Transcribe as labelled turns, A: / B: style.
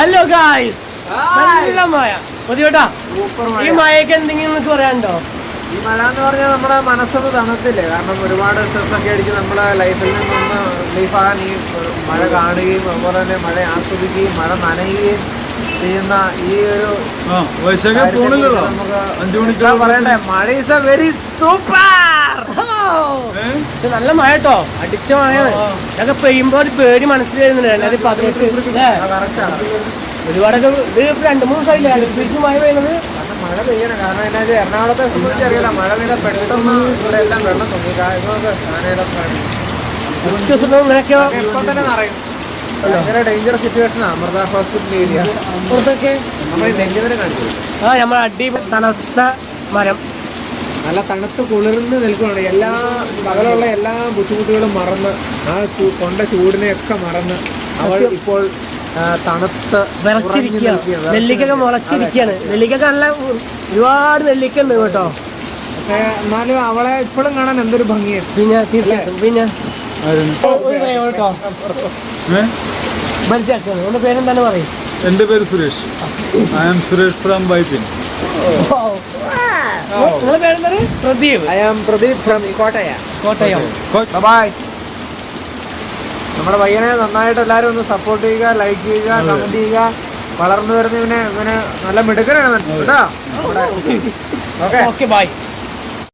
A: Hello guys, നല്ല മഴ മതിയോട്ടാ. ഈ മഴയൊക്കെ എന്തെങ്കിലും നിങ്ങൾക്ക് പറയാനുണ്ടോ?
B: ഈ മഴ എന്ന് പറഞ്ഞാൽ നമ്മുടെ മനസ്സൊന്ന് തണുത്തില്ലേ. കാരണം ഒരുപാട് സ്ട്രെസ്സൊക്കെ അടിച്ച് നമ്മുടെ ലൈഫിൽ നിന്നൊന്ന് റിലീഫാകാൻ ഈ മഴ കാണുകയും അതുപോലെ തന്നെ മഴ ആസ്വദിക്കുകയും മഴ നനയുകയും ചെയ്യുന്ന ഈ ഒരു നമുക്ക് പറയണ്ടേ, മഴ ഇസ് എ വെരി സൂപ്പർ.
A: നല്ല മഴ കേട്ടോ, അടിച്ച മഴയാണ്. ഇതൊക്കെ പെയ്യുമ്പോ ഒരു പേടി മനസ്സിൽ വരുന്നുണ്ട്. 2018 ഒരുപാടൊക്കെ ഇത് 2-3 ദിവസമായില്ലേ അടുപ്പിച്ച് മഴ പെയ്യുന്നത്.
B: മഴ പെയ്യണം. കാരണം എന്നാ എറണാകുളത്തെ സംബന്ധിച്ച് അറിയില്ല, മഴ പെയ്ത പെട്ടെന്ന് ഇവിടെ എല്ലാം വെള്ളം പൊങ്ങി.
A: ഇങ്ങനെയൊക്കെ
B: ഇപ്പൊ തന്നെ നിറയും. ഭയങ്കര ഡേഞ്ചർ സിറ്റുവേഷനാണ് അമൃത ഹോസ്പിറ്റൽ ഏരിയ.
A: പുറത്തൊക്കെ
B: നമ്മൾ നെഞ്ചിനെ കാണിച്ചു.
A: നമ്മൾ അടി തണുത്ത മരം
B: നല്ല തണുത്ത് കുളിർന്ന് നിൽക്കുകയാണ്. എല്ലാ പകലുള്ള എല്ലാ ബുദ്ധിമുട്ടുകളും മറന്ന് ആ കൊണ്ട ചൂടിനെയൊക്കെ മറന്ന് അവൾ ഇപ്പോൾ തണുത്ത്
A: വിറച്ചിരിക്കുകയാണ്. നെല്ലിക്കൊക്കെ മുളച്ചിരിക്കുകയാണ്. നെല്ലിക്കൊക്കെ നല്ല ഒരുപാട് നെല്ലിക്ക ഉണ്ട് കേട്ടോ.
B: പക്ഷെ എന്നാലും അവളെ ഇപ്പോഴും കാണാൻ എന്തൊരു ഭംഗിയാണ്.
A: പിന്നെ തീർച്ചയായിട്ടും പിന്നെ കേട്ടോ മനസ്സിലാക്കുന്നത്. അവന്റെ പേരെന്താണ് പറയും?
C: എന്റെ പേര് Suresh. I am Suresh from Vypin.
A: നിങ്ങളുടെ പേരെന്താണ്? Pradeep.
B: I am Pradeep from Kottayam.
A: Bye.
B: നമ്മുടെ പയ്യനെ നന്നായിട്ട് എല്ലാവരും ഒന്ന് സപ്പോർട്ട് ചെയ്യുക, ലൈക്ക് ചെയ്യുക, കമന്റ് ചെയ്യുക. വളർന്നു വരുന്നവനെ ഇവന് നല്ല മിടുക്കനാണ് കേട്ടോ. Okay
A: bye.